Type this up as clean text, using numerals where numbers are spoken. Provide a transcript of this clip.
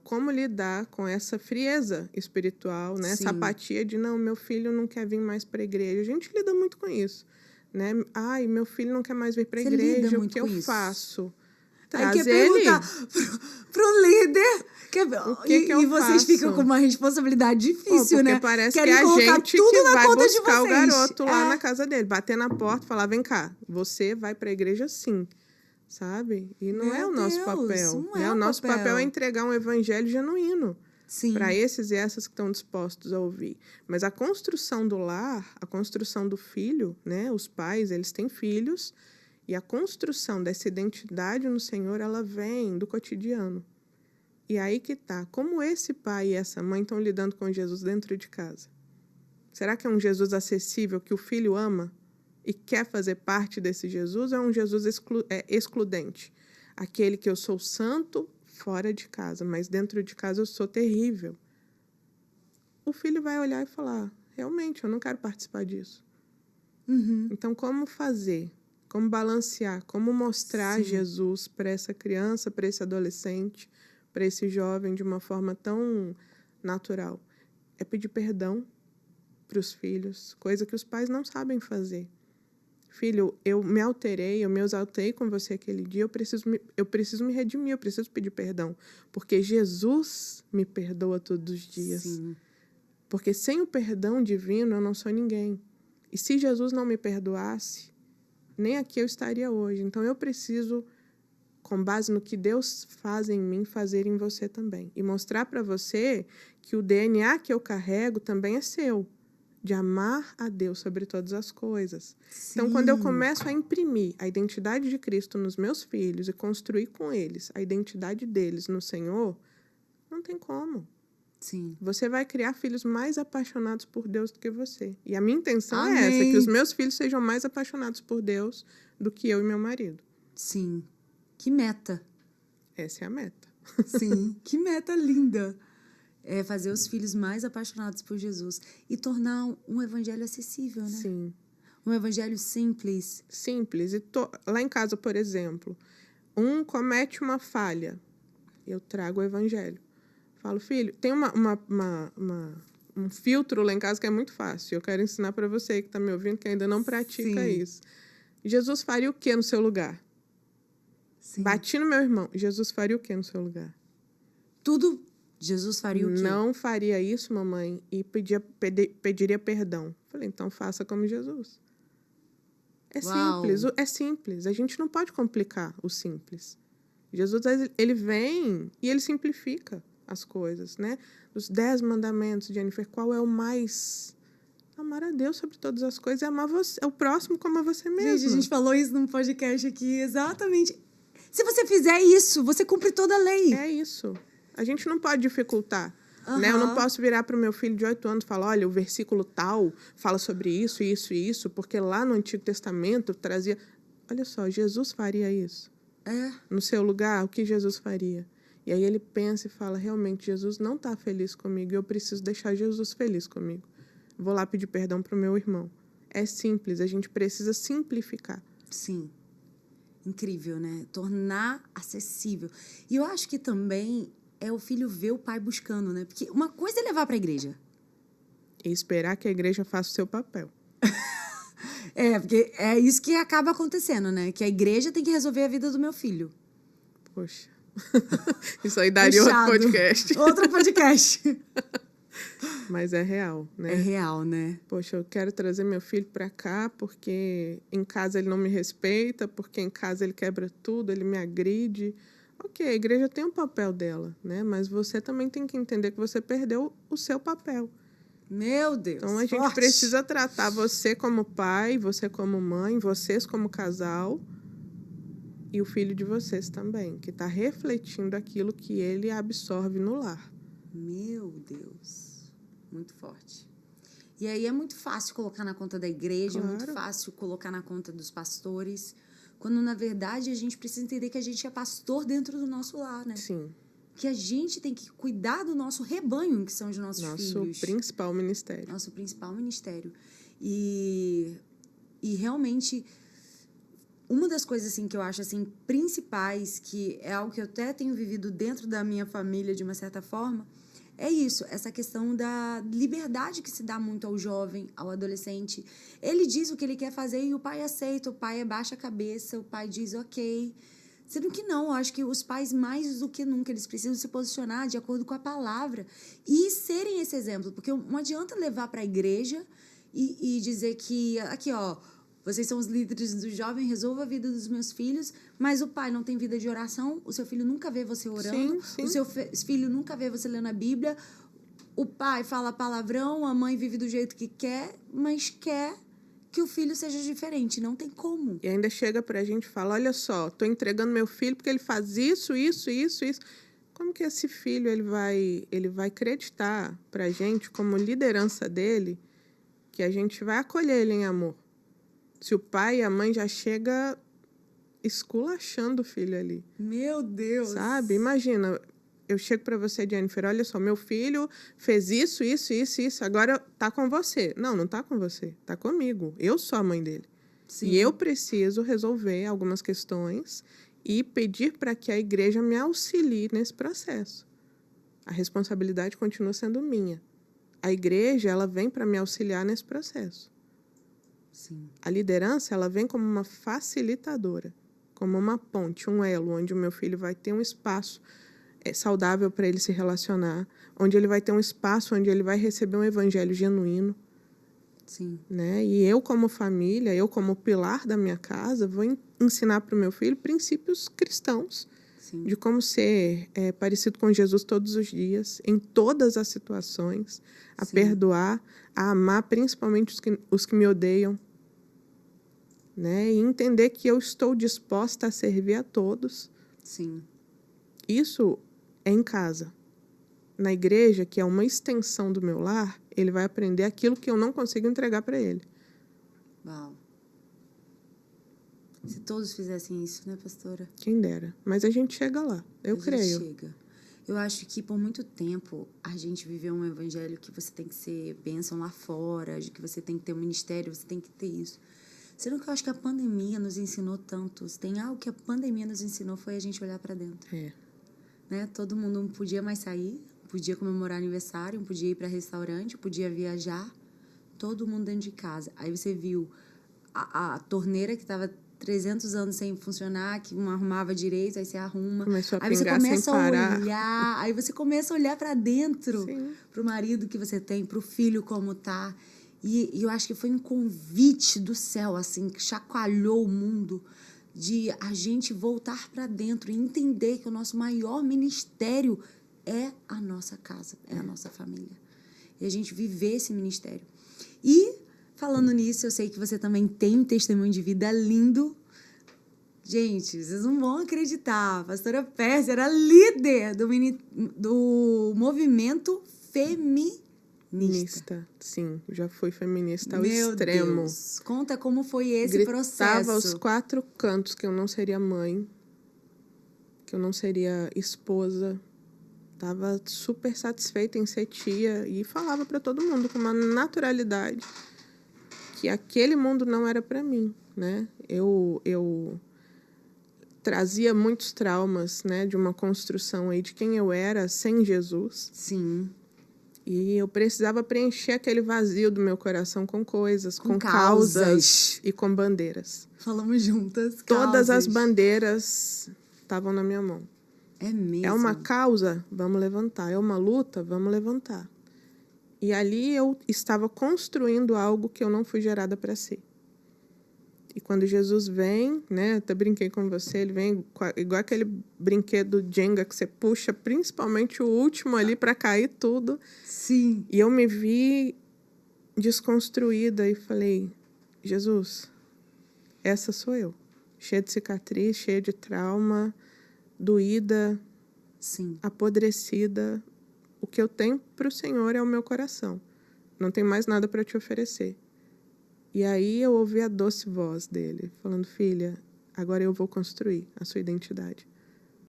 como lidar com essa frieza espiritual, né? Essa Sim. apatia de, não, meu filho não quer vir mais para a igreja. A gente lida muito com isso, né? Ai, meu filho não quer mais vir para a Você lida igreja, o muito que com eu isso? faço? Aí quer Traz ele. perguntar pro líder. O que eu E vocês faço? ficam com uma responsabilidade difícil, Porque né? parece Querem que é a colocar gente tudo que na vai conta de buscar o vocês. garoto lá na casa dele, bater na porta e falar, vem cá, você vai para a igreja sim, sabe? E não é Meu o nosso Deus, papel. não Né? é O o nosso papel é entregar um evangelho genuíno Sim. para esses e essas que estão dispostos a ouvir. Mas a construção do lar, a construção do filho, né? Os pais, eles têm filhos, e a construção dessa identidade no Senhor, ela vem do cotidiano. E aí que tá. Como esse pai e essa mãe estão lidando com Jesus dentro de casa? Será que é um Jesus acessível que o filho ama e quer fazer parte desse Jesus? Ou é um Jesus excludente? Aquele que eu sou santo fora de casa, mas dentro de casa eu sou terrível. O filho vai olhar e falar, realmente, eu não quero participar disso. Uhum. Então, como fazer? Como balancear? Como mostrar Sim. Jesus para essa criança, para esse adolescente, para esse jovem de uma forma tão natural? É pedir perdão para os filhos, coisa que os pais não sabem fazer. Filho, eu me alterei, eu me exaltei com você aquele dia, eu preciso me redimir, eu preciso pedir perdão, porque Jesus me perdoa todos os dias. Sim. Porque sem o perdão divino eu não sou ninguém. E se Jesus não me perdoasse, nem aqui eu estaria hoje. Então eu preciso, com base no que Deus faz em mim, fazer em você também. E mostrar para você que o DNA que eu carrego também é seu. De amar a Deus sobre todas as coisas. Sim. Então, quando eu começo a imprimir a identidade de Cristo nos meus filhos e construir com eles a identidade deles no Senhor, não tem como. Sim. Você vai criar filhos mais apaixonados por Deus do que você. E a minha intenção Amém. é essa, que os meus filhos sejam mais apaixonados por Deus do que eu e meu marido. Sim. Que meta. Essa é a meta. Sim. Que meta linda. É fazer os filhos mais apaixonados por Jesus e tornar um evangelho acessível, né? Sim. Um evangelho simples. Simples. E lá em casa, por exemplo, um comete uma falha, eu trago o evangelho. Falo, filho, tem um filtro lá em casa que é muito fácil. Eu quero ensinar para você que está me ouvindo, que ainda não pratica Sim. isso. Jesus faria o que no seu lugar? Sim. Bati no meu irmão. Jesus faria o que no seu lugar? Tudo Jesus faria o quê? Não faria isso, mamãe, e pediria perdão. Falei, então faça como Jesus. Uau. Simples, é simples. A gente não pode complicar o simples. Jesus, ele vem e ele simplifica as coisas, né? Os 10 mandamentos, Jennifer, qual é o mais? Amar a Deus sobre todas as coisas e amar você, o próximo como a você mesmo. Gente, a gente falou isso num podcast aqui, exatamente. Se você fizer isso, você cumpre toda a lei. É isso. A gente não pode dificultar. Né? Eu não posso virar para o meu filho de 8 anos e falar, olha, o versículo tal fala sobre isso, isso e isso, porque lá no Antigo Testamento trazia... Olha só, Jesus faria isso. No seu lugar, o que Jesus faria? E aí ele pensa e fala, realmente, Jesus não está feliz comigo e eu preciso deixar Jesus feliz comigo. Vou lá pedir perdão para o meu irmão. É simples, a gente precisa simplificar. Sim. Incrível, né? Tornar acessível. E eu acho que também é o filho ver o pai buscando, né? Porque uma coisa é levar para a igreja. E esperar que a igreja faça o seu papel. Porque é isso que acaba acontecendo, né? Que a igreja tem que resolver a vida do meu filho. Poxa. Isso aí daria Puxado. outro podcast. Outro podcast. Mas é real, né? É real, né? Poxa, eu quero trazer meu filho para cá porque em casa ele não me respeita, porque em casa ele quebra tudo, ele me agride. Ok, a igreja tem um papel dela, né? Mas você também tem que entender que você perdeu o seu papel. Meu Deus. Então a gente precisa tratar você como pai, você como mãe, vocês como casal e o filho de vocês também, que está refletindo aquilo que ele absorve no lar. Meu Deus. Muito forte. E aí é muito fácil colocar na conta da igreja, Claro. É muito fácil colocar na conta dos pastores, quando na verdade a gente precisa entender que a gente é pastor dentro do nosso lar, né? Sim. Que a gente tem que cuidar do nosso rebanho, que são os nossos filhos. Nosso principal ministério. Nosso principal ministério. E realmente uma das coisas assim que eu acho assim principais, que é algo que eu até tenho vivido dentro da minha família de uma certa forma, é isso, essa questão da liberdade que se dá muito ao jovem, ao adolescente. Ele diz o que ele quer fazer e o pai aceita, o pai abaixa a cabeça, o pai diz ok. Sendo que não, eu acho que os pais, mais do que nunca, eles precisam se posicionar de acordo com a palavra e serem esse exemplo. Porque não adianta levar para a igreja e dizer que, aqui, ó, vocês são os líderes do jovem, resolva a vida dos meus filhos, mas o pai não tem vida de oração, o seu filho nunca vê você orando, Sim. o seu filho nunca vê você lendo a Bíblia, o pai fala palavrão, a mãe vive do jeito que quer, mas quer que o filho seja diferente. Não tem como. E ainda chega pra gente e fala, olha só, tô entregando meu filho porque ele faz isso. Como que esse filho ele vai acreditar pra gente, como liderança dele, que a gente vai acolher ele em amor? Se o pai e a mãe já chega esculachando o filho ali. Meu Deus! Sabe? Imagina, eu chego pra você, Jennifer, olha só, meu filho fez isso, agora tá com você. Não tá com você, tá comigo. Eu sou a mãe dele. Sim. E eu preciso resolver algumas questões e pedir para que a igreja me auxilie nesse processo. A responsabilidade continua sendo minha. A igreja, ela vem para me auxiliar nesse processo. Sim. A liderança, ela vem como uma facilitadora, como uma ponte, um elo, onde o meu filho vai ter um espaço saudável para ele se relacionar, onde ele vai ter um espaço onde ele vai receber um evangelho genuíno. Sim. Né? E eu, como família, eu, como pilar da minha casa, vou ensinar para o meu filho princípios cristãos. Sim. De como ser parecido com Jesus todos os dias, em todas as situações, a Sim. perdoar, a amar principalmente os que me odeiam, né? E entender que eu estou disposta a servir a todos. Sim. Isso é em casa. Na igreja, que é uma extensão do meu lar, ele vai aprender aquilo que eu não consigo entregar para ele. Uau. Se todos fizessem isso, né, pastora? Quem dera. Mas a gente chega lá, eu creio. Chega. Eu acho que por muito tempo a gente viveu um evangelho que você tem que ser bênção lá fora, de que você tem que ter um ministério, você tem que ter isso. Sendo que eu acho que a pandemia nos ensinou tanto. Se tem algo que a pandemia nos ensinou foi a gente olhar para dentro. Né? Todo mundo não podia mais sair, podia comemorar aniversário, podia ir para restaurante, podia viajar, todo mundo dentro de casa. Aí você viu a torneira que estava 300 anos sem funcionar, que não arrumava direito, aí você arruma. Aí você começa a olhar, aí você começa a olhar para dentro, para o marido que você tem, para o filho como tá. E eu acho que foi um convite do céu, assim, que chacoalhou o mundo, de a gente voltar para dentro e entender que o nosso maior ministério é a nossa casa, é a nossa família. E a gente viver esse ministério. E, falando nisso, eu sei que você também tem um testemunho de vida lindo. Gente, vocês não vão acreditar. A pastora Pérsia era líder do movimento feminista. Sim, já fui feminista ao extremo. Meu Deus. Conta como foi esse processo. Gritava aos 4 cantos que eu não seria mãe, que eu não seria esposa. Estava super satisfeita em ser tia e falava para todo mundo com uma naturalidade que aquele mundo não era para mim, né? Eu trazia muitos traumas, né, de uma construção aí de quem eu era sem Jesus. Sim. E eu precisava preencher aquele vazio do meu coração com coisas, com causas e com bandeiras. Falamos juntas. Todas as bandeiras estavam na minha mão. É mesmo? É uma causa? Vamos levantar. É uma luta? Vamos levantar. E ali eu estava construindo algo que eu não fui gerada para ser. E quando Jesus vem, né, eu até brinquei com você, ele vem igual aquele brinquedo Jenga que você puxa, principalmente o último ali para cair tudo. Sim. E eu me vi desconstruída e falei, Jesus, essa sou eu. Cheia de cicatriz, cheia de trauma, doída, Sim. apodrecida. O que eu tenho para o Senhor é o meu coração. Não tem mais nada para te oferecer. E aí eu ouvi a doce voz dele, falando, filha, agora eu vou construir a sua identidade.